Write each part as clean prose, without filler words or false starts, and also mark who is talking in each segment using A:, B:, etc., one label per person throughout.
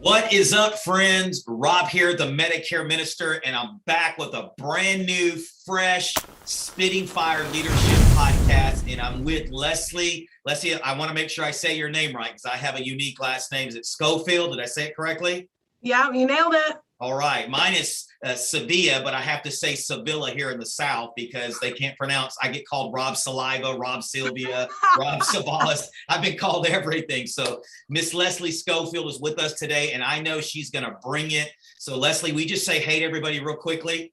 A: What is up, friends? Rob here, the Medicare Minister, and I'm back with a brand new, fresh, spitting fire leadership podcast. And I'm with Leslie. Leslie, I want to make sure I say your name right because I have a unique last name. Is it Scofield? Did I say it correctly?
B: Yeah, you nailed it.
A: All right. Mine is Sevilla, but I have to say Sevilla here in the South because they can't pronounce. I get called Rob Saliva, Rob Sylvia, Rob Savalas. I've been called everything. So Miss Leslie Scofield is with us today, and I know she's going to bring it. So Leslie, we just say hey to everybody real quickly.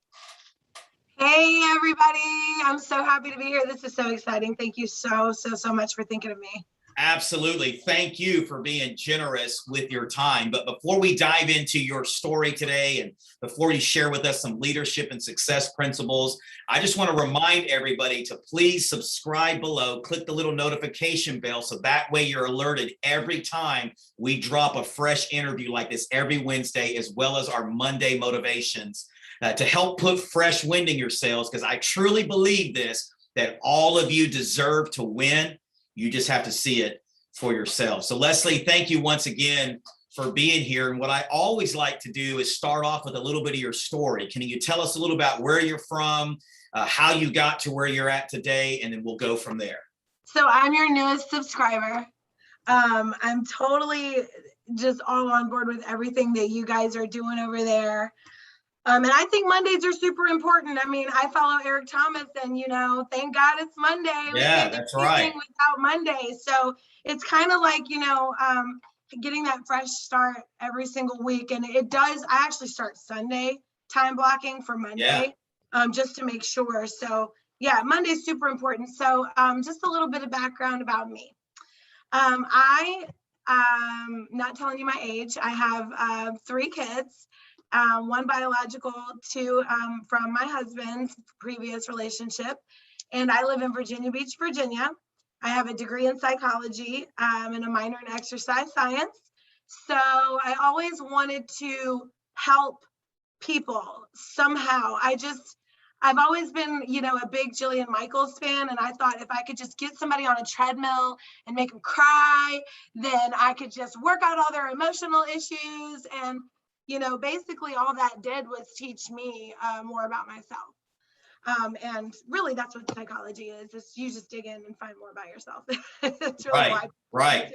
B: Hey, everybody. I'm so happy to be here. This is so exciting. Thank you so much for thinking of me.
A: Absolutely. Thank you for being generous with your time. But before we dive into your story today and before you share with us some leadership and success principles, I just want to remind everybody to please subscribe below, click the little notification bell so that way you're alerted every time we drop a fresh interview like this every Wednesday, as well as our Monday motivations to help put fresh wind in your sails, because I truly believe this, that all of you deserve to win. You just have to see it for yourself. So Leslie, thank you once again for being here. And what I always like to do is start off with a little bit of your story. Can you tell us a little about where you're from, how you got to where you're at today, and then we'll go from there.
B: So I'm your newest subscriber. I'm totally just all on board with everything that you guys are doing over there. And I think Mondays are super important. I mean, I follow Eric Thomas, and thank God it's Monday.
A: Yeah, that's right.
B: Without Monday, so it's kind of like getting that fresh start every single week. And it does. I actually start Sunday time blocking for Monday, just to make sure. So yeah, Monday's super important. So just a little bit of background about me. I not telling you my age. I have 3 kids. 1 biological, 2 from my husband's previous relationship, and I live in Virginia Beach, Virginia. I have a degree in psychology and a minor in exercise science. So I always wanted to help people somehow. I've always been, a big Jillian Michaels fan, and I thought if I could just get somebody on a treadmill and make them cry, then I could just work out all their emotional issues. And basically all that did was teach me more about myself. And really that's what psychology is. You just dig in and find more about yourself. It's really
A: right.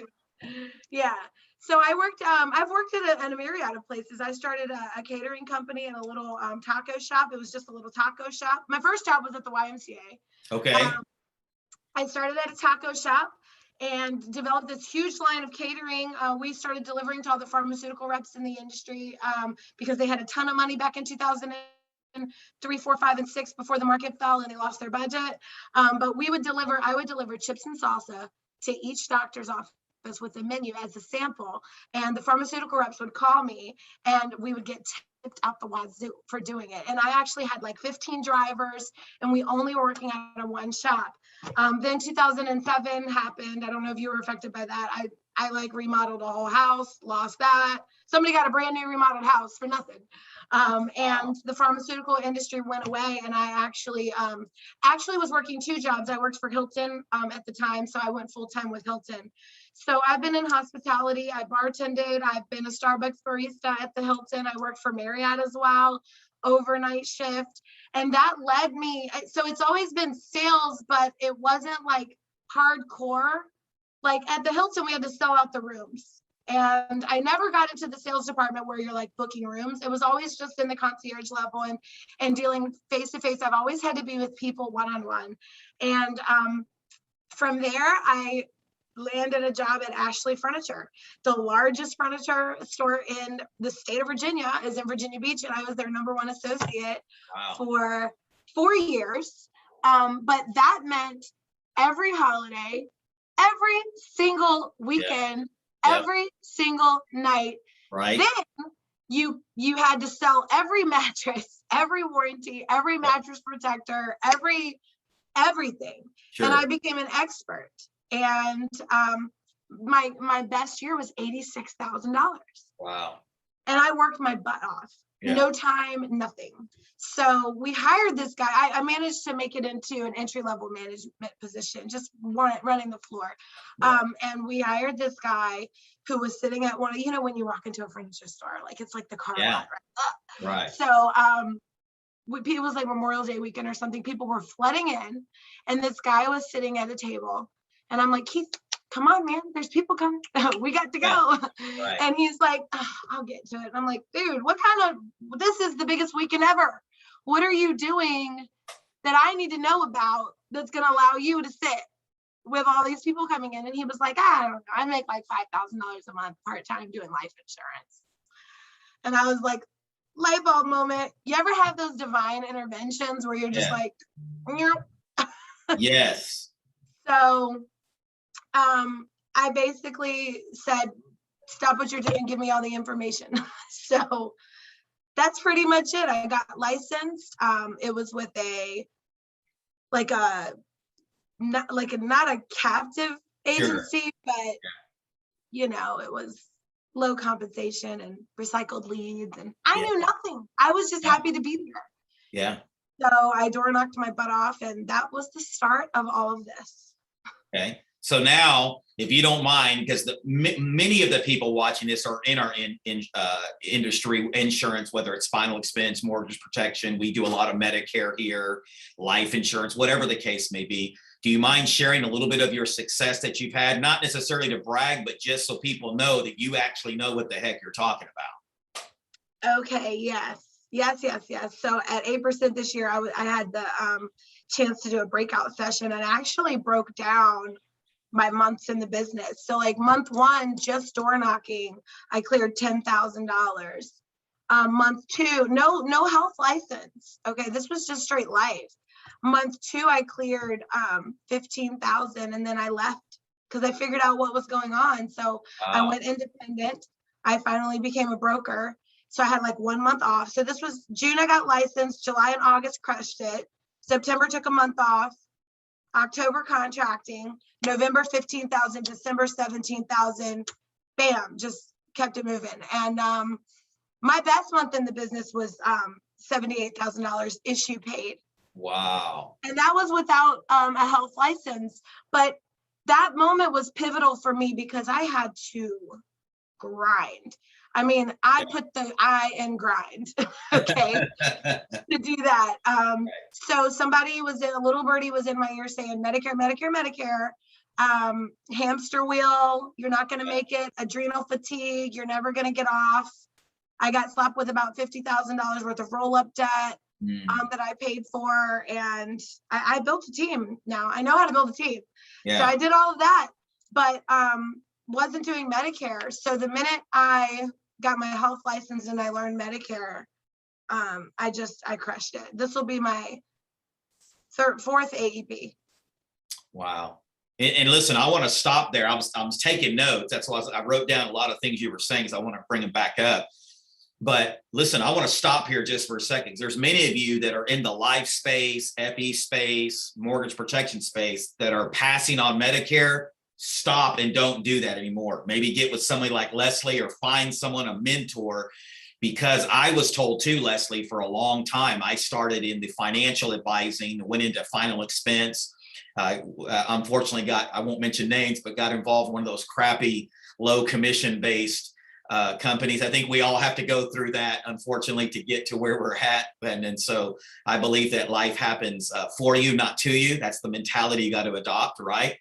B: Yeah. So I've worked at a myriad of places. I started a catering company and a little taco shop. It was just a little taco shop. My first job was at the YMCA.
A: Okay.
B: I started at a taco shop and developed this huge line of catering. We started delivering to all the pharmaceutical reps in the industry because they had a ton of money back in 2003, 4, 5, and 6 before the market fell and they lost their budget. But I would deliver chips and salsa to each doctor's office with a menu as a sample, and the pharmaceutical reps would call me and we would get tipped out the wazoo for doing it. And I actually had like 15 drivers, and we only were working out of 1 shop. Then 2007 happened. I don't know if you were affected by that. I remodeled a whole house, lost that. Somebody got a brand new remodeled house for nothing. And the pharmaceutical industry went away, and I actually was working 2 jobs. I worked for Hilton at the time, so I went full-time with Hilton. So I've been in hospitality. I bartended. I've been a Starbucks barista at the Hilton. I worked for Marriott as well, overnight shift. And that led me, so it's always been sales, but it wasn't like hardcore. Like at the Hilton, we had to sell out the rooms. And I never got into the sales department where you're like booking rooms. It was always just in the concierge level and dealing face to face. I've always had to be with people one-on-one. And from there, I landed a job at Ashley Furniture. The largest furniture store in the state of Virginia is in Virginia Beach, and I was their #1 associate for 4 years. But that meant every holiday, every single weekend, every single night.
A: Right.
B: Then you had to sell every mattress, every warranty, every mattress protector, everything.
A: Sure.
B: And I became an expert. And my best year was $86,000.
A: Wow.
B: And I worked my butt off.
A: Yeah.
B: No time, nothing. So we hired this guy. I managed to make it into an entry-level management position, just running the floor.
A: Yeah.
B: And we hired this guy who was sitting at one of, when you walk into a furniture store, like it's like the car lot, right?
A: Right.
B: So it was like Memorial Day weekend or something. People were flooding in, and this guy was sitting at a table, and I'm like, Keith, come on, man, there's people coming. We got to go.
A: Right.
B: And he's like, oh, I'll get to it. And I'm like, dude, this is the biggest weekend ever. What are you doing that I need to know about that's going to allow you to sit with all these people coming in? And he was like, I don't know. I make like $5,000 a month part-time doing life insurance. And I was like, light bulb moment. You ever have those divine interventions where you're just like,
A: yes.
B: So I basically said, stop what you're doing, give me all the information. So that's pretty much it. I got licensed. It was with not a captive agency, but it was low compensation and recycled leads, and I knew nothing. I was just happy to be there.
A: Yeah.
B: So I door knocked my butt off, and that was the start of all of this.
A: Okay. So now, if you don't mind, because many of the people watching this are in our industry, insurance, whether it's final expense, mortgage protection, we do a lot of Medicare here, life insurance, whatever the case may be. Do you mind sharing a little bit of your success that you've had? Not necessarily to brag, but just so people know that you actually know what the heck you're talking about.
B: Okay. Yes. So at 8% this year, I had the chance to do a breakout session, and actually broke down my months in the business. So like month 1, just door knocking, I cleared $10,000. Month 2, no health license. Okay, this was just straight life. Month 2, I cleared 15,000, and then I left because I figured out what was going on. So I went independent. I finally became a broker. So I had like 1 month off. So this was June, I got licensed. July and August crushed it. September took a month off. October contracting. November 15,000. December 17,000. Bam, just kept it moving. And my best month in the business was $78,000 issue paid.
A: Wow.
B: And that was without a health license. But that moment was pivotal for me because I had to grind. I mean, I put the I in grind, okay, to do that. So somebody was a little birdie was in my ear saying, Medicare, Medicare, Medicare, hamster wheel, you're not going to make it, adrenal fatigue, you're never going to get off. I got slapped with about $50,000 worth of roll-up debt that I paid for. And I built a team now. I know how to build a team.
A: Yeah.
B: So I did all of that, but wasn't doing Medicare. So the minute I got my health license and I learned Medicare, I crushed it. This will be my fourth AEP.
A: Wow. And listen, I want to stop there. I was taking notes. That's why I wrote down a lot of things you were saying because I want to bring them back up. But listen, I want to stop here just for a second. There's many of you that are in the life space, FE space, mortgage protection space that are passing on Medicare. Stop and don't do that anymore. Maybe get with somebody like Leslie or find someone, a mentor, because I was told too, Leslie, for a long time. I started in the financial advising, went into final expense. Unfortunately I won't mention names, but got involved in one of those crappy, low commission based companies. I think we all have to go through that, unfortunately, to get to where we're at. And so I believe that life happens for you, not to you. That's the mentality you got to adopt, right?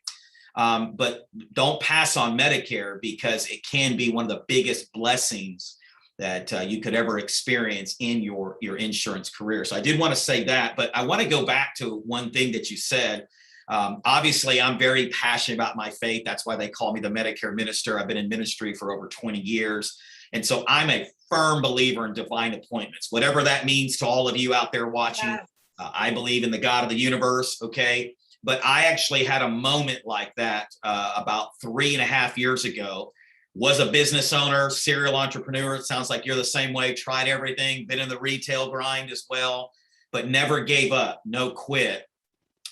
A: But don't pass on Medicare because it can be one of the biggest blessings that you could ever experience in your insurance career. So I did want to say that, but I want to go back to one thing that you said. Obviously, I'm very passionate about my faith. That's why they call me the Medicare Minister. I've been in ministry for over 20 years. And so I'm a firm believer in divine appointments, whatever that means to all of you out there watching.
B: Yes.
A: I believe in the God of the universe. Okay. But I actually had a moment like that about 3.5 years ago. Was a business owner, serial entrepreneur. It sounds like you're the same way. Tried everything, been in the retail grind as well, but never gave up, no quit.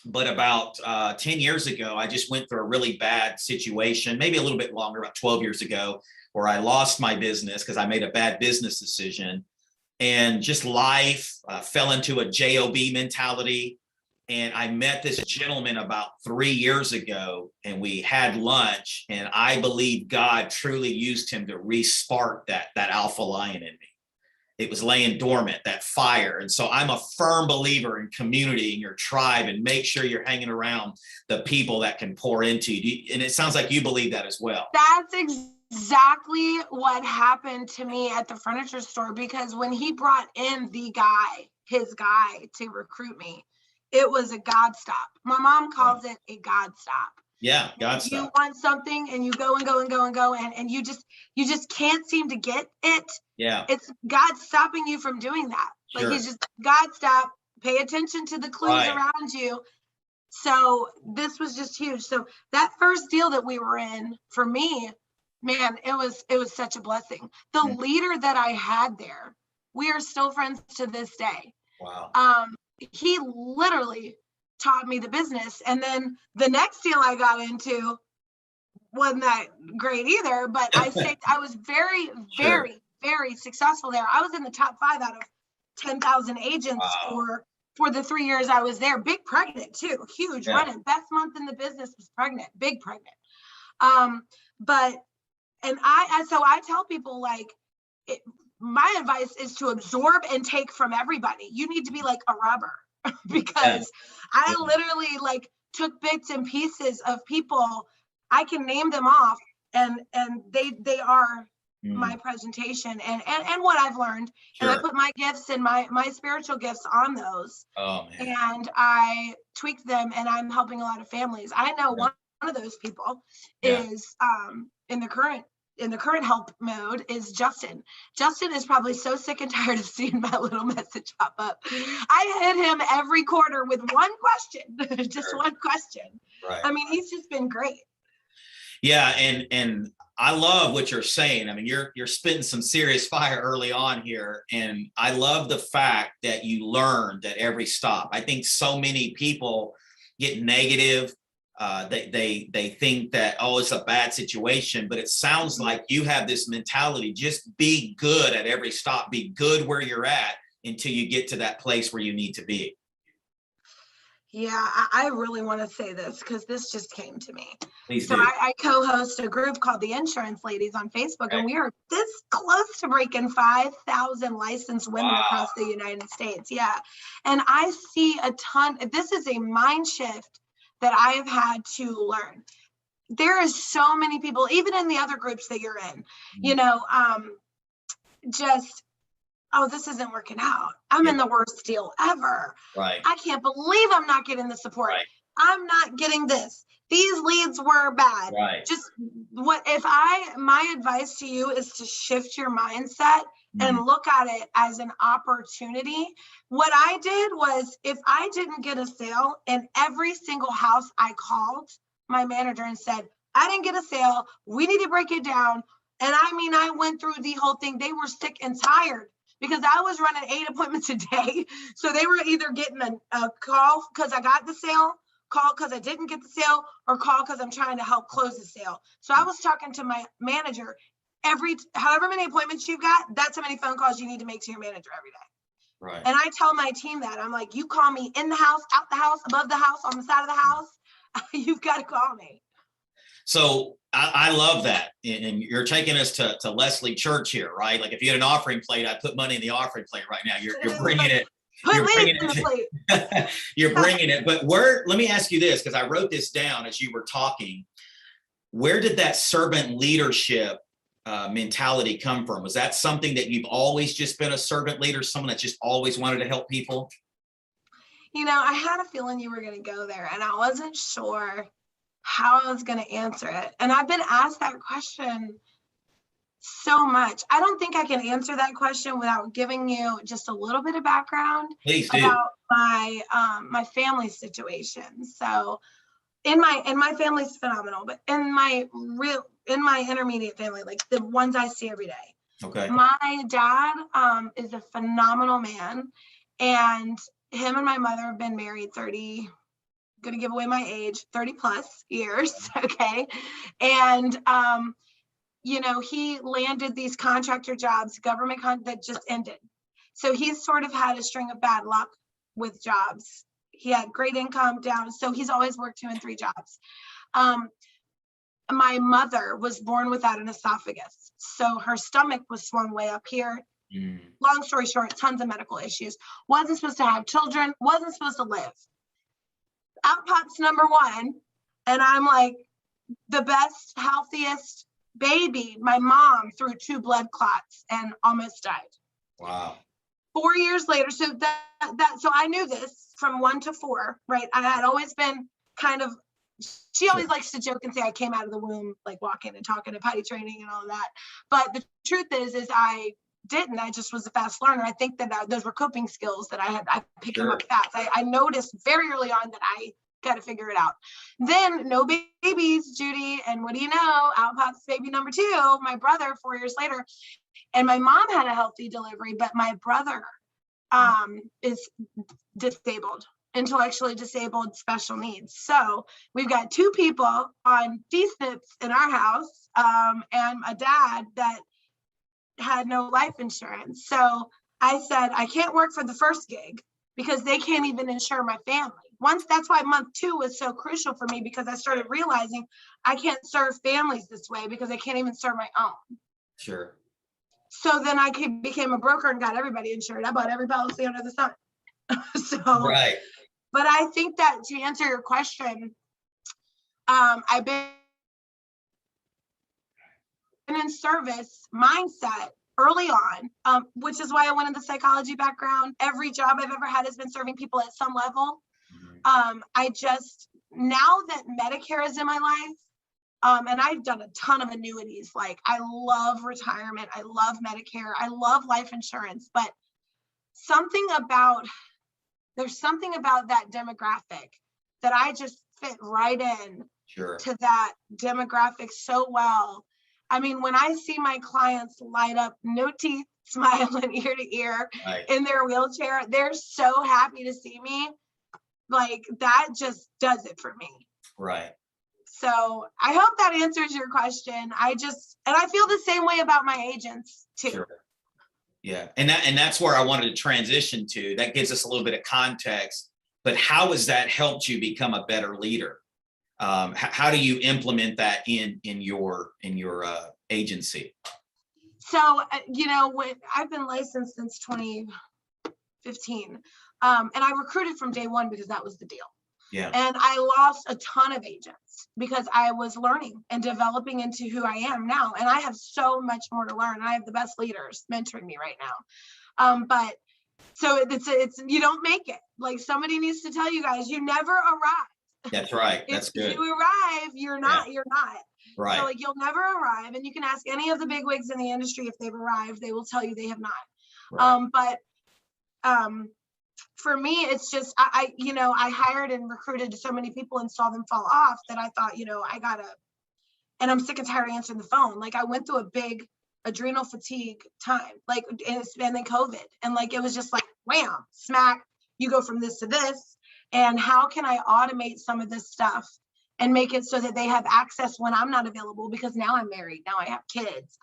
A: But about 10 years ago, I just went through a really bad situation, maybe a little bit longer, about 12 years ago, where I lost my business because I made a bad business decision. and just life, fell into a job mentality. And I met this gentleman about 3 years ago, and we had lunch, and I believe God truly used him to re-spark that alpha lion in me. It was laying dormant, that fire. And so I'm a firm believer in community, in your tribe, and make sure you're hanging around the people that can pour into you. And it sounds like you believe that as well.
B: That's exactly what happened to me at the furniture store, because when he brought in his guy to recruit me, it was a God stop. My mom calls it a God stop.
A: Yeah, God stop.
B: You want something and you go and go and go and go, and you just can't seem to get it.
A: Yeah.
B: It's God stopping you from doing that.
A: Sure.
B: Like, he's just, God stop, pay attention to the clues around you. So this was just huge. So that first deal that we were in, for me, man, it was such a blessing. The leader that I had there, we are still friends to this day.
A: Wow.
B: He literally taught me the business. And then the next deal I got into wasn't that great either, but I was very, very, very successful there. I was in the top 5 out of 10,000 agents for the 3 years I was there. Big pregnant too, huge running. Best month in the business was pregnant, big pregnant. So I tell people, like, my advice is to absorb and take from everybody. You need to be like a rubber because I literally like took bits and pieces of people. I can name them off, and they are my presentation and what I've learned.
A: Sure.
B: And I put my gifts and my spiritual gifts on those.
A: Oh, man.
B: And I tweaked them, and I'm helping a lot of families. I know one of those people is in the current help mode is Justin. Justin is probably so sick and tired of seeing my little message pop up. I hit him every quarter with one question, just one question.
A: Right.
B: I mean, he's just been great.
A: Yeah, and I love what you're saying. I mean, you're spitting some serious fire early on here, and I love the fact that you learned at every stop. I think so many people get negative. They think that, oh, it's a bad situation, but it sounds like you have this mentality: just be good at every stop, be good where you're at until you get to that place where you need to be.
B: Yeah, I really want to say this because this just came to me.
A: Please
B: so
A: do.
B: I co-host a group called the Insurance Ladies on Facebook, and we are this close to breaking 5,000 licensed women across the United States. Yeah, and I see a ton. This is a mind shift that I have had to learn. There is so many people, even in the other groups that you're in, this isn't working out. I'm in the worst deal ever.
A: Right.
B: I can't believe I'm not getting the support.
A: Right.
B: I'm not getting this. These leads were bad.
A: Right.
B: Just my advice to you is to shift your mindset and look at it as an opportunity. What I did was, if I didn't get a sale in every single house, I called my manager and said, I didn't get a sale. We need to break it down. And I mean, I went through the whole thing. They were sick and tired because I was running 8 appointments a day. So they were either getting a call because I got the sale, call because I didn't get the sale, or call because I'm trying to help close the sale. So I was talking to my manager however many appointments you've got, that's how many phone calls you need to make to your manager every day.
A: Right.
B: And I tell my team that. I'm like, you call me in the house, out the house, above the house, on the side of the house, you've got to call me.
A: So I love that. And you're taking us to Leslie Church here, right? Like, if you had an offering plate, I'd put money in the offering plate right now. You're bringing it. You're bringing it. You're bringing it. But let me ask you this, because I wrote this down as you were talking. Where did that servant leadership mentality come from? Was that something that you've always just been a servant leader, someone that just always wanted to help people?
B: I had a feeling you were going to go there, and I wasn't sure how I was going to answer it. And I've been asked that question so much. I don't think I can answer that question without giving you just a little bit of background about my family situation. So in my family's phenomenal, but in my intermediate family, like the ones I see every day.
A: Okay.
B: My dad is a phenomenal man, and him and my mother have been married 30 plus years. Okay. And, he landed these contractor jobs, government that just ended. So he's sort of had a string of bad luck with jobs. He had great income down. So he's always worked 2 and 3 jobs. My mother was born without an esophagus. So her stomach was swung way up here. Long story short, tons of medical issues. Wasn't supposed to have children, wasn't supposed to live. Out pops number 1. And I'm like the best, healthiest baby. My mom threw 2 blood clots and almost died.
A: Wow.
B: 4 years later. So so I knew this from 1 to 4, right? I had always been kind of, she always likes to joke and say I came out of the womb, like walking and talking and potty training and all of that. But the truth is I didn't. I just was a fast learner. I think that those were coping skills that I picked them up fast. I noticed very early on that I got to figure it out. Then no babies, Judy. And what do you know? Out pops baby number 2, my brother, 4 years later. And my mom had a healthy delivery, but my brother is disabled, intellectually disabled, special needs. So we've got 2 people on DSNPs in our house, and a dad that had no life insurance. So I said, I can't work for the first gig because they can't even insure my family. That's why month 2 was so crucial for me, because I started realizing I can't serve families this way because I can't even serve my own.
A: Sure.
B: So then I became a broker and got everybody insured. I bought every policy under the sun. So,
A: right.
B: But I think that to answer your question, I've been in service mindset early on, which is why I went into psychology background. Every job I've ever had has been serving people at some level. I just, now that Medicare is in my life, and I've done a ton of annuities, like I love retirement, I love Medicare, I love life insurance, but there's something about that demographic that I just fit right in to that demographic so well. I mean, when I see my clients light up, no teeth, smiling ear to ear in their wheelchair, they're so happy to see me. Like that just does it for me.
A: Right.
B: So I hope that answers your question. And I feel the same way about my agents too.
A: Sure. Yeah. And that's where I wanted to transition to. That gives us a little bit of context, but how has that helped you become a better leader? How do you implement that in your agency?
B: So, I've been licensed since 2015. And I recruited from day 1 because that was the deal.
A: Yeah.
B: And I lost a ton of agents because I was learning and developing into who I am now. And I have so much more to learn. I have the best leaders mentoring me right now. But so it's you don't make it. Like somebody needs to tell you guys, you never arrive.
A: That's right. That's good.
B: If you arrive, you're not.
A: Right.
B: So like you'll never arrive. And you can ask any of the big wigs in the industry if they've arrived, they will tell you they have not. Right. For me, it's just, I hired and recruited so many people and saw them fall off that I thought, and I'm sick and tired of answering the phone. Like I went through a big adrenal fatigue time, like, and then COVID. And like, it was just like, wham, smack, you go from this to this. And how can I automate some of this stuff and make it so that they have access when I'm not available? Because now I'm married, now I have kids.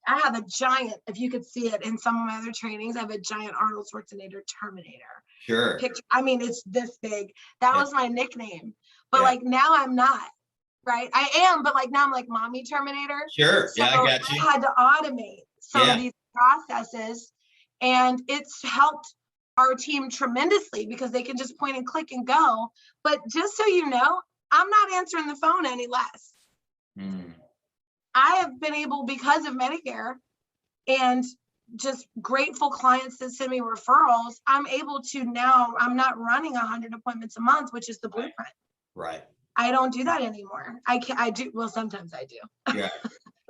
B: I have a giant, if you could see it in some of my other trainings, I have a giant Arnold Schwarzenegger Terminator.
A: Sure.
B: Picture. I mean, it's this big. That was my nickname. But like now I'm not, right? I am, but like now I'm like Mommy Terminator.
A: Sure.
B: So
A: I got you.
B: I had to automate some of these processes, and it's helped our team tremendously because they can just point and click and go. But just so you know, I'm not answering the phone any less. I have been able, because of Medicare and just grateful clients that send me referrals, I'm able to now, I'm not running 100 appointments a month, which is the blueprint.
A: Right.
B: I don't do that anymore. I do. Well, sometimes I do.
A: Yeah.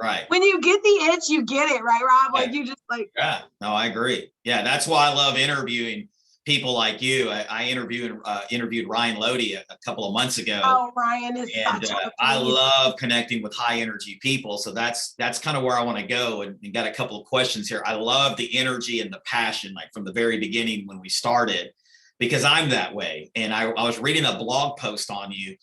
A: Right.
B: When you get the itch, you get it, right, Rob? Like you just like.
A: Yeah. No, I agree. Yeah. That's why I love interviewing people like you. I interviewed Ryan Lodi a couple of months ago.
B: Oh, Ryan is such
A: I love connecting with high energy people. So that's kind of where I want to go, and got a couple of questions here. I love the energy and the passion, like from the very beginning when we started, because I'm that way. And I was reading a blog post on you,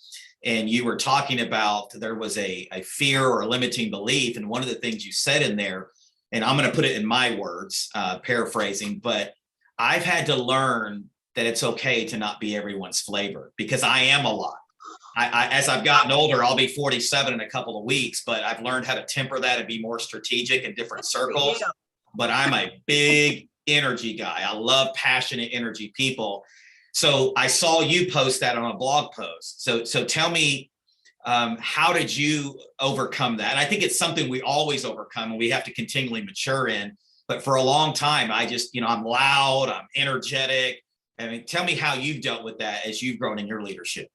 A: and you were talking about there was a fear or a limiting belief. And one of the things you said in there and I'm going to put it in my words, paraphrasing, but I've had to learn that it's okay to not be everyone's flavor, because I am a lot. As I've gotten older, I'll be 47 in a couple of weeks, but I've learned how to temper that and be more strategic in different circles. But I'm a big energy guy. I love passionate energy people. So I saw you post that on a blog post. So tell me, how did you overcome that? And I think it's something we always overcome and we have to continually mature in. But for a long time, I just, I'm loud, I'm energetic. I mean, tell me how you've dealt with that as you've grown in your leadership.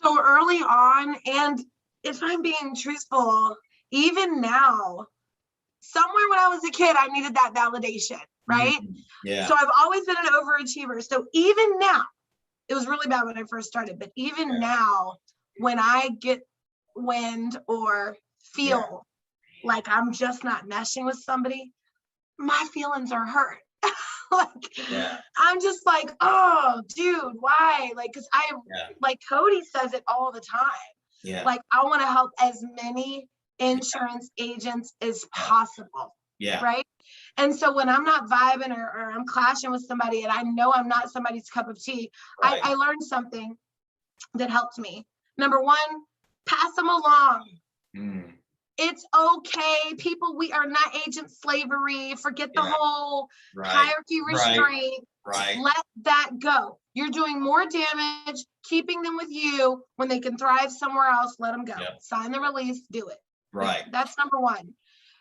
B: So early on, and if I'm being truthful, even now, somewhere when I was a kid, I needed that validation, right?
A: Yeah.
B: So I've always been an overachiever. So even now, it was really bad when I first started, but even now, when I get wind or feel like I'm just not meshing with somebody, my feelings are hurt. I'm just like, oh, dude, why? Like, because like Cody says it all the time. Like, I want to help as many insurance agents as possible. Right. And so when I'm not vibing or I'm clashing with somebody and I know I'm not somebody's cup of tea, I learned something that helped me. Number one, pass them along. It's okay. People, we are not agent slavery. Forget the whole hierarchy restraint. Let that go. You're doing more damage keeping them with you when they can thrive somewhere else. Let them go. Sign the release. Do it. That's number one.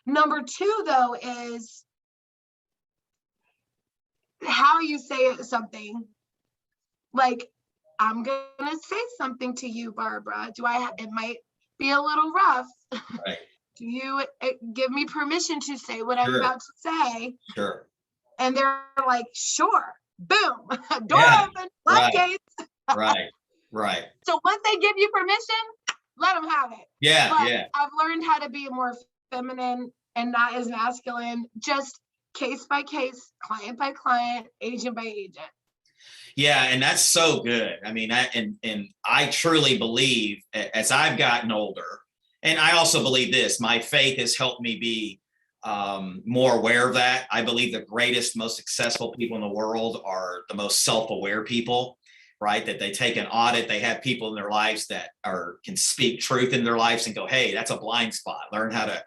B: Number two, though, is how you say something. Like, I'm going to say something to you, Barbara. It might be a little rough. Do you give me permission to say what I'm about to say? And they're like, sure. Boom. Door open. Floodgates. So once they give you permission, let them have it. I've learned how to be more feminine and not as masculine, just case by case, client by client, agent by agent.
A: Yeah, and that's so good. I mean, I truly believe as I've gotten older, and I also believe this, my faith has helped me be more aware of that. I believe the greatest, most successful people in the world are the most self-aware people, right? That they take an audit, they have people in their lives that can speak truth in their lives and go, hey, that's a blind spot. Learn how to,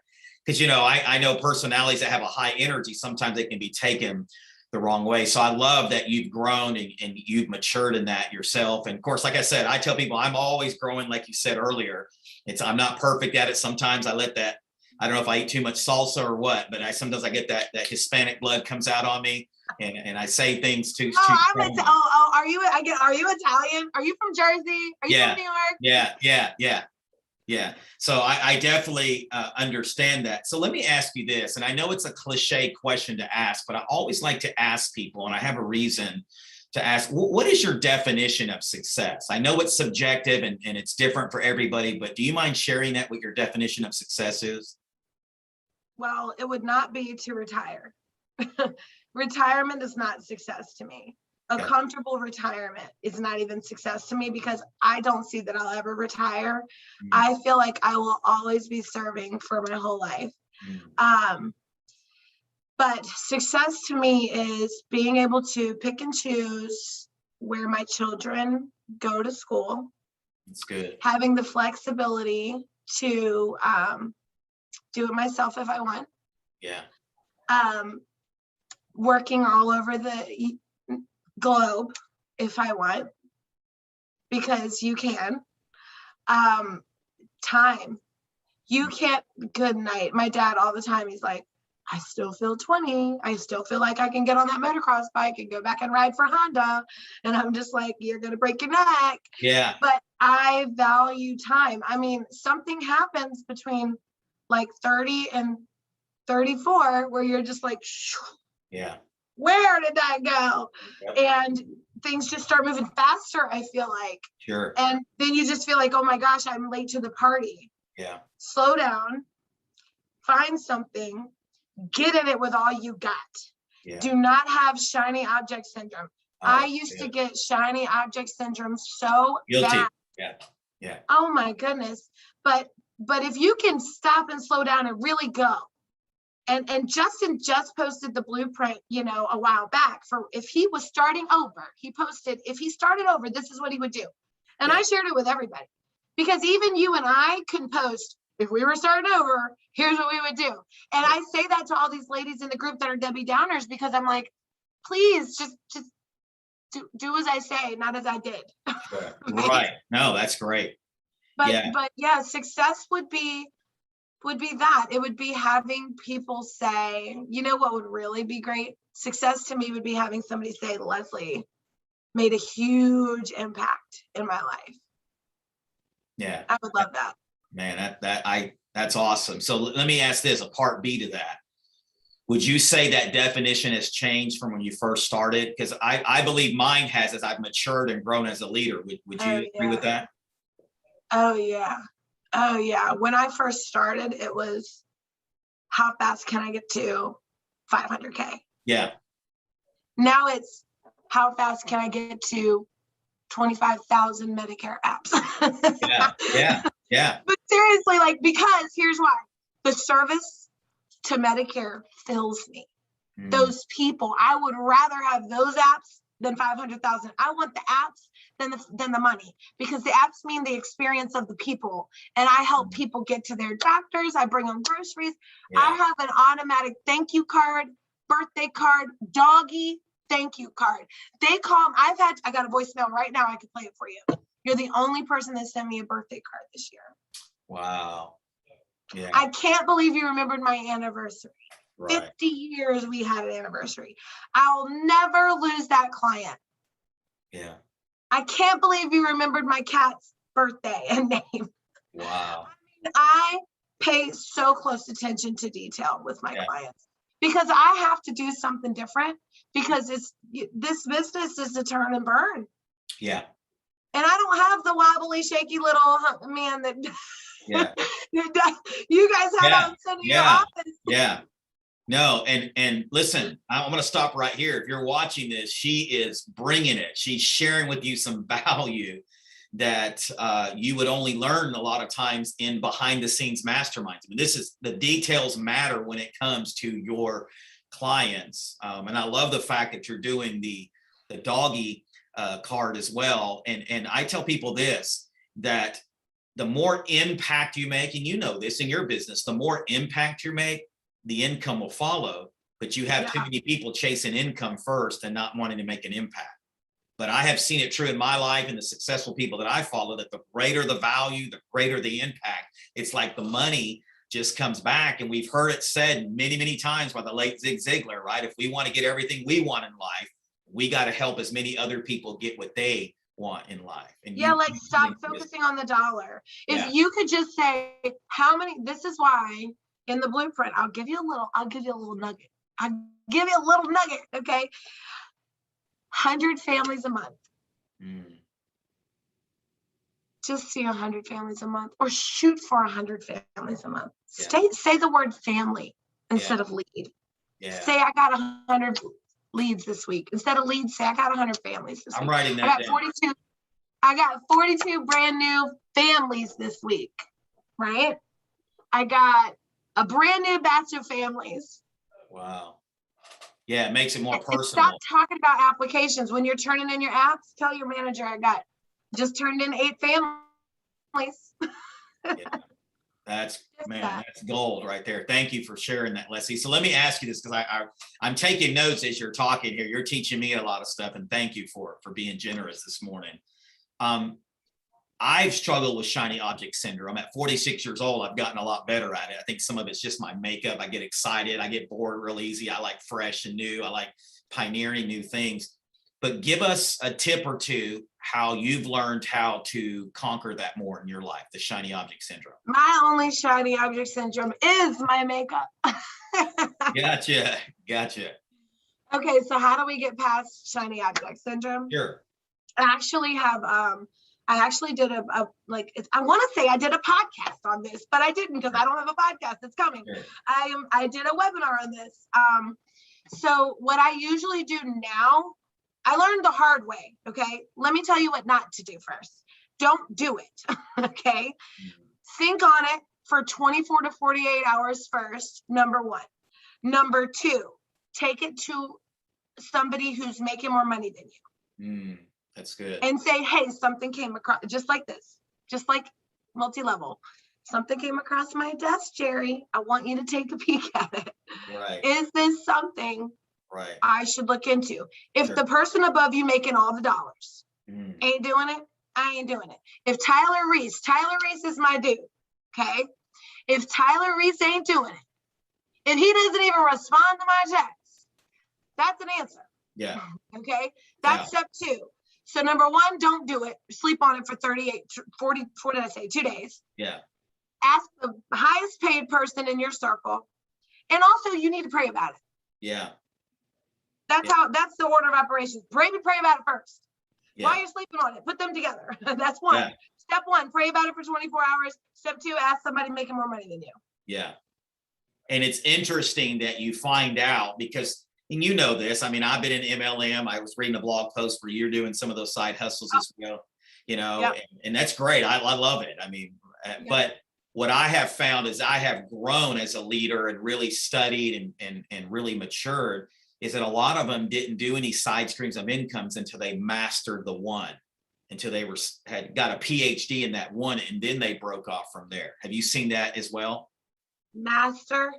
A: because, I know personalities that have a high energy, sometimes they can be taken the wrong way. So I love that you've grown and you've matured in that yourself. And of course, like I said, I tell people I'm always growing, like you said earlier. I'm not perfect at it. Sometimes I let that, I don't know if I eat too much salsa or what, but sometimes I get that Hispanic blood comes out on me and I say things too.
B: Are you Italian? Are you from Jersey? Are you from New York?
A: Yeah. So I definitely understand that. So let me ask you this, and I know it's a cliche question to ask, but I always like to ask people, and I have a reason to ask, what is your definition of success? I know it's subjective and it's different for everybody, but do you mind sharing that, what your definition of success is?
B: Well, it would not be to retire. Retirement is not success to me. A comfortable retirement is not even success to me because I don't see that I'll ever retire. I feel like I will always be serving for my whole life. But success to me is being able to pick and choose where my children go to school.
A: That's good.
B: Having the flexibility to do it myself if I want. Working all over the globe if I want, because you can. Time. You can't. Good night. My dad all the time, he's like, I still feel 20. I still feel like I can get on that motocross bike and go back and ride for Honda. And I'm just like, you're going to break your neck. But I value time. I mean, something happens between like 30 and 34 where you're just like, where did that go? And things just start moving faster, I feel like. And then you just feel like, oh my gosh, I'm late to the party. Slow down, find something, get in it with all you got. Do not have shiny object syndrome. I used to get shiny object syndrome so bad. Oh my goodness. But if you can stop and slow down and really go, And Justin just posted the blueprint, a while back for if he was starting over. He posted, if he started over, this is what he would do. And I shared it with everybody, because even you and I can post, if we were starting over, here's what we would do. And I say that to all these ladies in the group that are Debbie Downers, because I'm like, please just do as I say, not as I did.
A: Right. No, that's great.
B: But yeah, success would be that. It would be having people say, what would really be great? Success to me would be having somebody say, Leslie made a huge impact in my life.
A: Yeah.
B: I would love that.
A: Man, that's awesome. So let me ask this, a part B to that. Would you say that definition has changed from when you first started? Because I believe mine has, as I've matured and grown as a leader. Would you agree with that?
B: Oh, yeah. Oh, yeah. When I first started, it was, how fast can I get to 500K?
A: Yeah.
B: Now it's, how fast can I get to 25,000 Medicare apps?
A: Yeah.
B: But seriously, because here's why. The service to Medicare fills me. Those people, I would rather have those apps than 500,000. I want the apps than the money, because the apps mean the experience of the people, and I help people get to their doctors. I bring them groceries. I have an automatic thank you card, birthday card, doggy thank you card. They call. I got a voicemail right now. I can play it for you. You're the only person that sent me a birthday card this year.
A: Wow. Yeah.
B: I can't believe you remembered my anniversary.
A: Right.
B: 50 years we had an anniversary. I'll never lose that client.
A: Yeah.
B: I can't believe you remembered my cat's birthday and name.
A: Wow.
B: I pay so close attention to detail with my clients, because I have to do something different, because this business is a turn and burn.
A: Yeah.
B: And I don't have the wobbly, shaky little man that you guys have outside of your office.
A: Yeah. No, and listen, I'm going to stop right here. If you're watching this, she is bringing it. She's sharing with you some value that you would only learn a lot of times in behind the scenes masterminds. I mean, the details matter when it comes to your clients. And I love the fact that you're doing the doggy card as well. And I tell people this, that the more impact you make, and you know this in your business, the more impact you make, the income will follow. But you have too many people chasing income first and not wanting to make an impact. But I have seen it true in my life and the successful people that I follow, that the greater the value, the greater the impact. It's like the money just comes back. And we've heard it said many, many times by the late Zig Ziglar, right? If we want to get everything we want in life, we got to help as many other people get what they want in life. And
B: stop focusing on the dollar. If you could just say how many, this is why in the blueprint, I'll give you a little nugget. Okay. 100 families a month. Just see 100 families a month, or shoot for 100 families a month. Say the word family instead of lead. Say I got 100 leads this week. Instead of leads, say I got 100 families this week.
A: I'm writing that down.
B: I got 42 brand new families this week, right? I got a brand new batch of families.
A: Wow. Yeah, it makes it more personal.
B: Stop talking about applications. When you're turning in your apps, tell your manager just turned in 8 families.
A: That's gold right there. Thank you for sharing that, Leslie. So let me ask you this, because I'm taking notes as you're talking here. You're teaching me a lot of stuff, and thank you for being generous this morning. I've struggled with shiny object syndrome. At 46 years old, I've gotten a lot better at it. I think some of it's just my makeup. I get excited. I get bored real easy. I like fresh and new. I like pioneering new things. But give us a tip or two how you've learned how to conquer that more in your life, the shiny object syndrome.
B: My only shiny object syndrome is my makeup.
A: Gotcha.
B: Okay, so how do we get past shiny object syndrome?
A: Sure.
B: I actually have I actually did I want to say I did a podcast on this, but I didn't, because I don't have a podcast. It's coming. Sure. I did a webinar on this. So what I usually do now, I learned the hard way. Okay. Let me tell you what not to do first. Don't do it. Okay. Think on it for 24 to 48 hours first. Number one. Number two, take it to somebody who's making more money than you.
A: That's good.
B: And say, hey, something came across, just like this, just like multi-level. Something came across my desk, Jerry. I want you to take a peek at it.
A: Right.
B: Is this something
A: right.
B: I should look into? If the person above you making all the dollars ain't doing it, I ain't doing it. If Tyler Reese is my dude, okay? If Tyler Reese ain't doing it, if he doesn't even respond to my text, that's an answer.
A: Yeah.
B: Okay. That's step two. So number one, don't do it. Sleep on it for 40, what did I say? 2 days.
A: Yeah.
B: Ask the highest paid person in your circle. And also you need to pray about it.
A: Yeah.
B: That's the order of operations. Pray about it first.
A: Yeah.
B: While you're sleeping on it, put them together. That's one. Yeah. Step one, pray about it for 24 hours. Step two, ask somebody making more money than you.
A: Yeah. And it's interesting that you find out because, and you know this, I mean, I've been in MLM. I was reading a blog post where you're doing some of those side hustles as well, you know, and that's great. I love it. I mean, but what I have found is I have grown as a leader and really studied and really matured is that a lot of them didn't do any side streams of incomes until they mastered the one, until they had got a PhD in that one, and then they broke off from there. Have you seen that as well? Master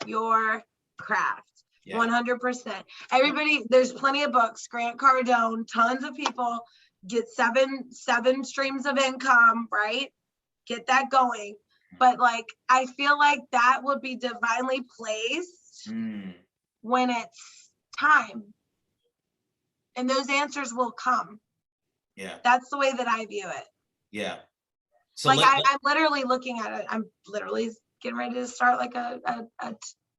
B: your craft. 100%. Everybody, there's plenty of books. Grant Cardone, tons of people get seven streams of income, right? Get that going. But like, I feel like that would be divinely placed when it's time. And those answers will come.
A: Yeah.
B: That's the way that I view it.
A: Yeah. So
B: like I'm literally looking at it. I'm literally getting ready to start like a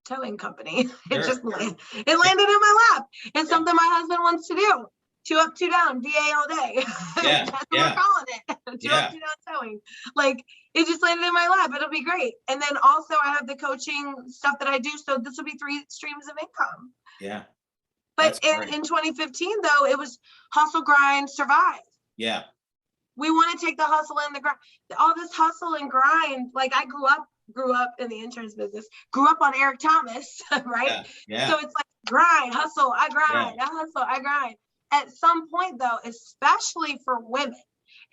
B: towing company. It just landed in my lap. It's something my husband wants to do. 2 up, 2 down, VA all day.
A: Yeah.
B: That's what we're calling it. 2 up, 2 down towing. Like it just landed in my lap. It'll be great. And then also I have the coaching stuff that I do. So this will be 3 streams of income.
A: Yeah.
B: But in 2015 though, it was hustle, grind, survive.
A: Yeah.
B: We want to take the hustle and the grind. All this hustle and grind. Like I grew up in the insurance business, grew up on Eric Thomas, right?
A: Yeah.
B: So it's like grind, hustle, I grind, I hustle, I grind. At some point though, especially for women,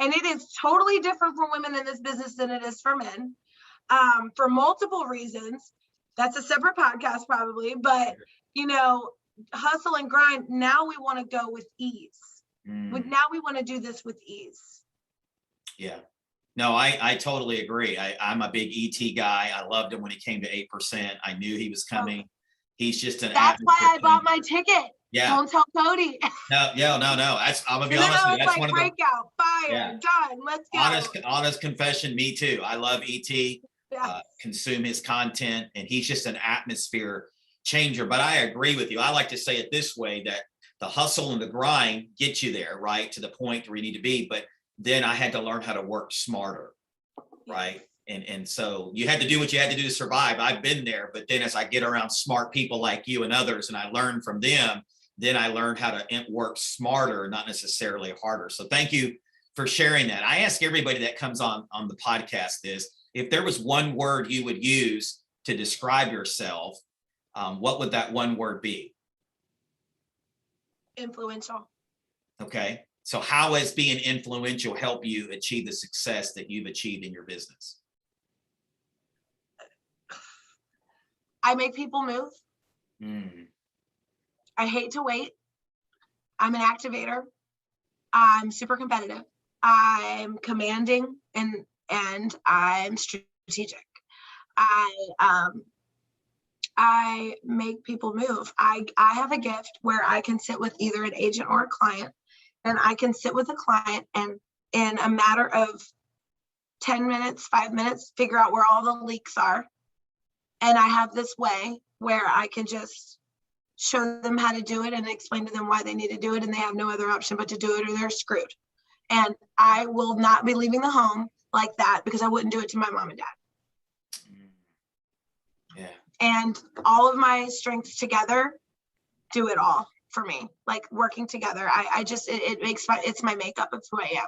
B: and it is totally different for women in this business than it is for men, for multiple reasons. That's a separate podcast probably, but you know, hustle and grind, now we want to go with ease. Now we want to do this with ease. Yeah.
A: No, I totally agree. I'm a big ET guy. I loved him when he came to 8%. I knew he was coming. He's just an
B: That's why I bought my ticket.
A: Yeah.
B: Don't tell Cody.
A: No. I'm gonna be honest with you. That's
B: like breakout, fire, done. Let's go.
A: Honest confession. Me too. I love ET. Consume his content, and he's just an atmosphere changer. But I agree with you. I like to say it this way: that the hustle and the grind get you there, right, to the point where you need to be. But then I had to learn how to work smarter, right? And so you had to do what you had to do to survive. I've been there, but then as I get around smart people like you and others, and I learn from them, then I learned how to work smarter, not necessarily harder. So thank you for sharing that. I ask everybody that comes on the podcast this, if there was one word you would use to describe yourself, what would that one word be?
B: Influential.
A: Okay. So how has being influential help you achieve the success that you've achieved in your business?
B: I make people move. I hate to wait. I'm an activator. I'm super competitive. I'm commanding and I'm strategic. I make people move. I have a gift where I can sit with either an agent or a client, and I can sit with a client and in a matter of 10 minutes, 5 minutes, figure out where all the leaks are. And I have this way where I can just show them how to do it and explain to them why they need to do it, and they have no other option but to do it or they're screwed. And I will not be leaving the home like that because I wouldn't do it to my mom and dad.
A: Yeah.
B: And all of my strengths together do it all for me, like working together. I just, it makes it's my makeup. It's who I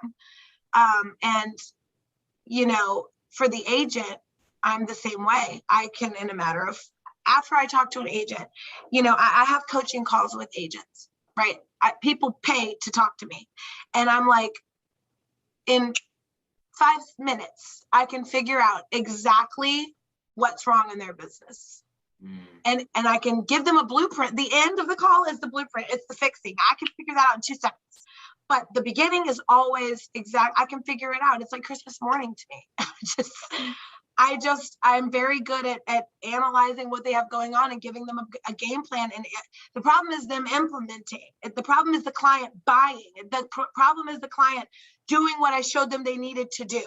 B: am. And, you know, for the agent, I'm the same way. I can, in a matter of after I talk to an agent, I have coaching calls with agents, right? People pay to talk to me. And I'm like, in 5 minutes, I can figure out exactly what's wrong in their business. And I can give them a blueprint. The end of the call is the blueprint. It's the fixing. I can figure that out in 2 seconds. But the beginning is always exact. I can figure it out. It's like Christmas morning to me. I'm very good at analyzing what they have going on and giving them a game plan. And the problem is them implementing. The problem is the client buying. The problem is the client doing what I showed them they needed to do.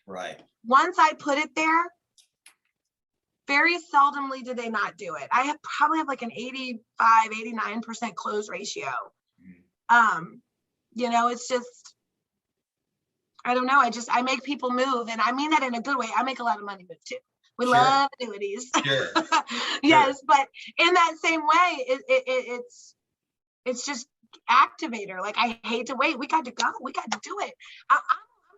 A: Right.
B: Once I put it there, very seldomly do they not do it. I probably have like an 85, 89% close ratio. It's just, I don't know. I make people move, and I mean that in a good way. I make a lot of money move too. We love annuities.
A: Sure.
B: Yes, but in that same way, it's just activator. Like, I hate to wait. We got to go. We got to do it. I'm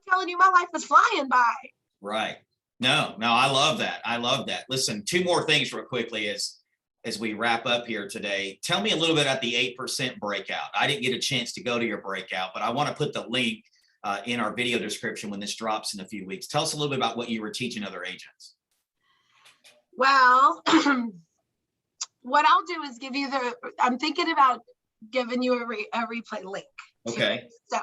B: telling you, my life is flying by.
A: Right. No, I love that. I love that. Listen, 2 more things real quickly as we wrap up here today. Tell me a little bit about the 8% breakout. I didn't get a chance to go to your breakout, but I want to put the link in our video description when this drops in a few weeks. Tell us a little bit about what you were teaching other agents.
B: Well, what I'll do is give you I'm thinking about giving you a replay link.
A: Okay.
B: So,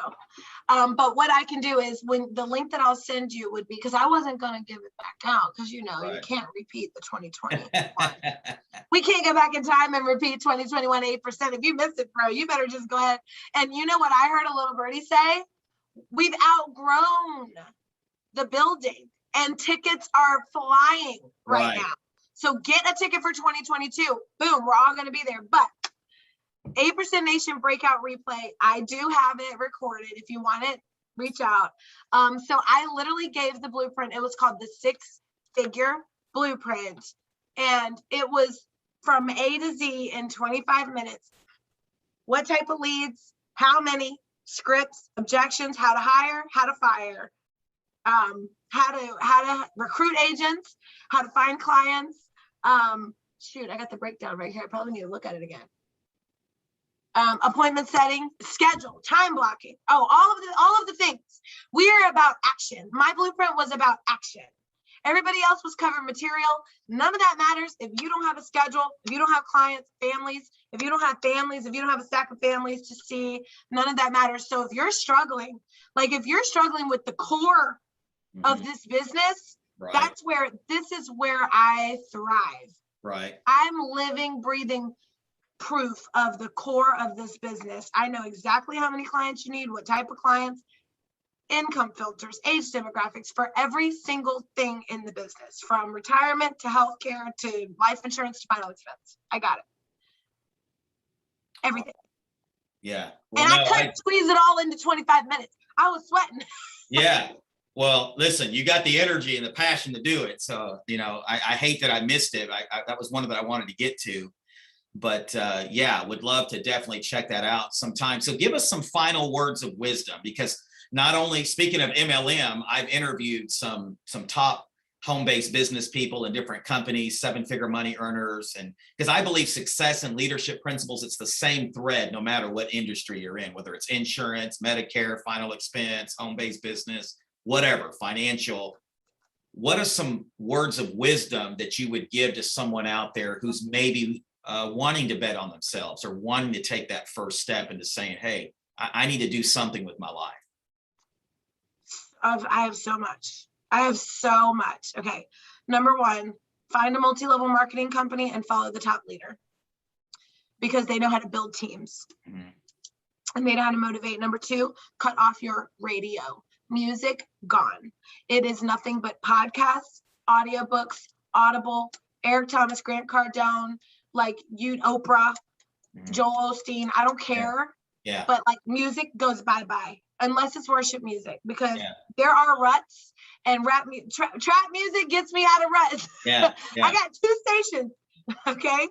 B: but what I can do is, when the link that I'll send you would be, because I wasn't going to give it back out, because you can't repeat the 2020. We can't go back in time and repeat 2021 8%. If you missed it, bro, you better just go ahead. And you know what I heard a little birdie say? We've outgrown the building, and tickets are flying right now. So get a ticket for 2022. Boom, we're all going to be there. But 8% Nation breakout replay, I do have it recorded. If you want it, reach out. So I literally gave the blueprint. It was called the 6-figure blueprint. And it was from A to Z in 25 minutes. What type of leads, how many, scripts, objections, how to hire, how to fire, how to recruit agents, how to find clients. Shoot, I got the breakdown right here. I probably need to look at it again. Appointment setting, schedule, time blocking. Oh, all of the things. We are about action. My blueprint was about action. Everybody else was covering material. None of that matters if you don't have a schedule, if you don't have clients, families, if you don't have families, if you don't have a stack of families to see, none of that matters. So if you're struggling, with the core of this business, this is where I thrive.
A: Right.
B: I'm living, breathing proof of the core of this business. I know exactly how many clients you need, what type of clients, income filters, age demographics, for every single thing in the business, from retirement to healthcare to life insurance to final expense. I got it. Everything.
A: Yeah.
B: Well, and I couldn't squeeze it all into 25 minutes. I was sweating.
A: Yeah. Well, listen, you got the energy and the passion to do it. So, I hate that I missed it. That was one that I wanted to get to. But would love to definitely check that out sometime. So give us some final words of wisdom, because not only, speaking of MLM, I've interviewed some top home-based business people in different companies, 7-figure money earners. And because I believe success and leadership principles, it's the same thread, no matter what industry you're in, whether it's insurance, Medicare, final expense, home-based business, whatever, financial. What are some words of wisdom that you would give to someone out there who's maybe wanting to bet on themselves, or wanting to take that first step into saying, hey, I need to do something with my life?
B: I have so much. Okay. Number 1, find a multi-level marketing company and follow the top leader, because they know how to build teams. And they know how to motivate. Number 2, cut off your radio. Music, gone. It is nothing but podcasts, audiobooks, Audible, Eric Thomas, Grant Cardone, Oprah, Joel Osteen. I don't care.
A: Yeah.
B: But music goes bye-bye, unless it's worship music, because there are ruts, and trap music gets me out of ruts.
A: Yeah.
B: I got 2 stations. Okay.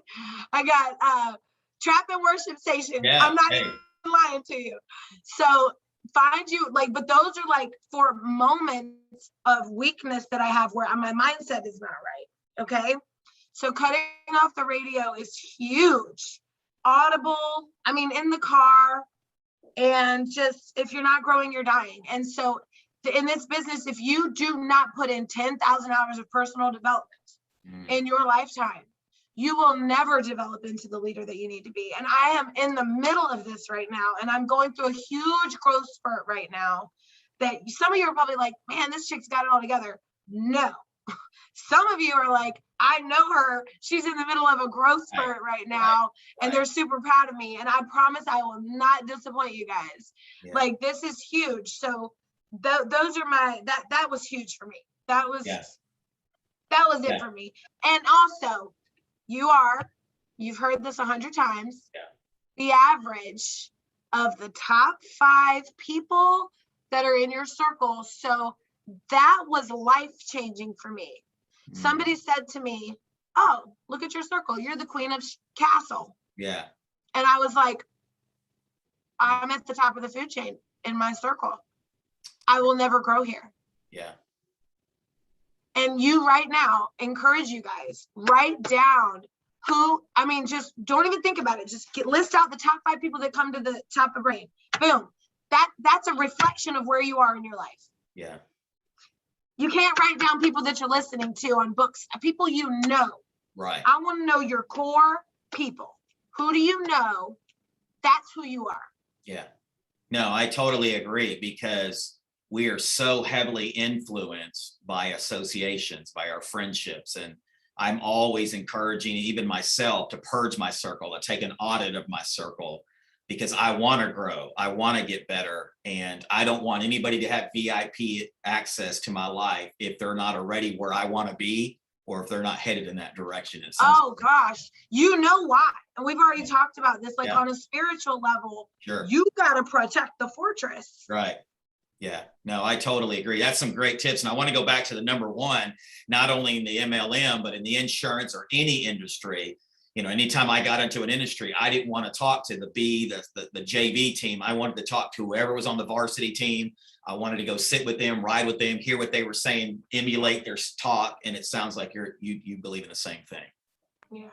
B: I got trap and worship station.
A: Yeah.
B: I'm not even lying to you. So find you, but those are for moments of weakness that I have where my mindset is not right. Okay. So cutting off the radio is huge. Audible, I mean, in the car, and just if you're not growing, you're dying. And so in this business, if you do not put in 10,000 hours of personal development in your lifetime, you will never develop into the leader that you need to be. And I am in the middle of this right now, and I'm going through a huge growth spurt right now that some of you are probably like, man, this chick's got it all together. No. Some of you are like, I know her. She's in the middle of a growth spurt right now, and they're super proud of me. And I promise I will not disappoint you guys. Yeah. Like, this is huge. So those are my, that was huge for me. That was it for me. And also, you've heard this 100 times. Yeah. The average of the top 5 people that are in your circle. So that was life-changing for me. Somebody said to me, oh, look at your circle. You're the queen of castle. Yeah. And I was like, I'm at the top of the food chain in my circle. I will never grow here. Yeah. And you right now, encourage you guys, write down just don't even think about it. Just list out the top 5 people that come to the top of brain. Boom. That's a reflection of where you are in your life. Yeah. You can't write down people that you're listening to on books, people you know. Right. I want to know your core people. Who do you know? That's who you are. Yeah.
A: No, I totally agree, because we are so heavily influenced by associations, by our friendships. And I'm always encouraging even myself to purge my circle, to take an audit of my circle, because I want to grow. I want to get better. And I don't want anybody to have VIP access to my life if they're not already where I want to be, or if they're not headed in that direction.
B: Oh gosh, you know why? And we've already talked about this, like on a spiritual level, you got to protect the fortress.
A: Right. Yeah, no, I totally agree. That's some great tips. And I want to go back to the number one, not only in the MLM, but in the insurance or any industry. You know, anytime I got into an industry, I didn't want to talk to the JV team. I wanted to talk to whoever was on the varsity team. I wanted to go sit with them, ride with them, hear what they were saying, emulate their talk. And it sounds like you believe in the same thing.
B: Yeah.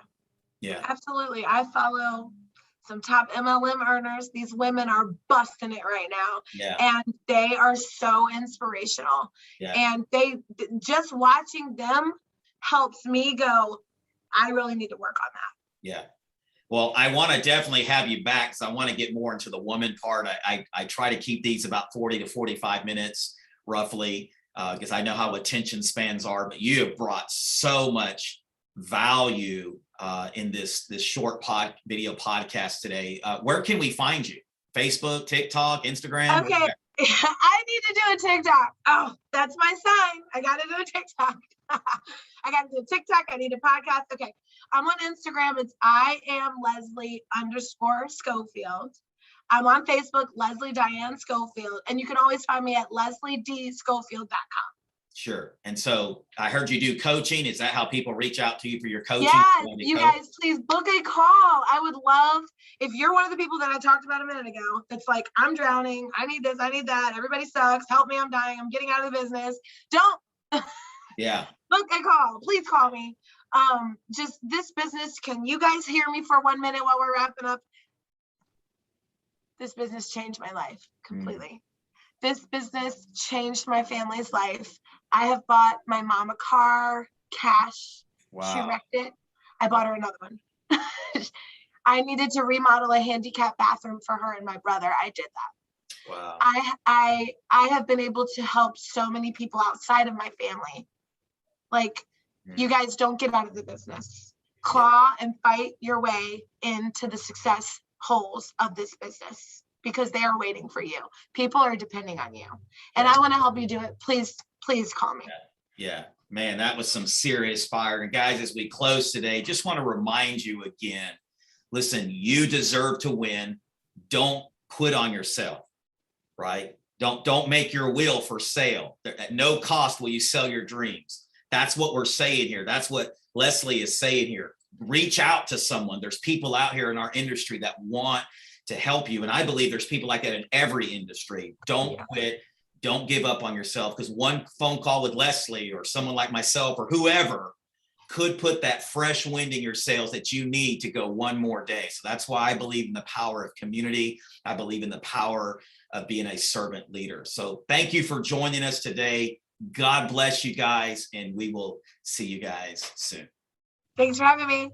B: Yeah. Absolutely. I follow some top MLM earners. These women are busting it right now. Yeah. And they are so inspirational. Yeah. And just watching them helps me go, I really need to work on that.
A: Yeah. Well, I want to definitely have you back, because I want to get more into the woman part. I try to keep these about 40 to 45 minutes roughly, because I know how attention spans are, but you have brought so much value in this short video podcast today. Where can we find you? Facebook, TikTok, Instagram?
B: Okay. I need to do a TikTok. Oh, that's my sign. I got to do a TikTok. I got to do a TikTok. I need a podcast. Okay. I'm on Instagram. It's @Leslie_Scofield. I'm on Facebook, Leslie Diane Scofield. And you can always find me at LeslieDScofield.com.
A: Sure. And so I heard you do coaching. Is that how people reach out to you for your coaching?
B: Yes, you guys, please book a call. I would love, if you're one of the people that I talked about a minute ago, that's like, I'm drowning, I need this, I need that, everybody sucks, help me, I'm dying, I'm getting out of the business. Don't book a call. Please call me. Just this business, can you guys hear me for 1 minute while we're wrapping up? This business changed my life completely. This business changed my family's life. I have bought my mom a car, cash. Wow. She wrecked it. I bought her another one. I needed to remodel a handicap bathroom for her and my brother. I did that. Wow. I have been able to help so many people outside of my family. Like, you guys don't get out of the business. Claw and fight your way into the success holes of this business, because they are waiting for you. People are depending on you. And I want to help you do it. Please call me.
A: Yeah, man, that was some serious fire. And guys, as we close today, just want to remind you again, listen, you deserve to win. Don't quit on yourself, right? Don't make your will for sale. At no cost will you sell your dreams. That's what we're saying here. That's what Leslie is saying here. Reach out to someone. There's people out here in our industry that want to help you. And I believe there's people like that in every industry. Don't quit. Don't give up on yourself, because one phone call with Leslie or someone like myself or whoever could put that fresh wind in your sails that you need to go one more day. So that's why I believe in the power of community. I believe in the power of being a servant leader. So thank you for joining us today. God bless you guys, and we will see you guys soon.
B: Thanks for having me.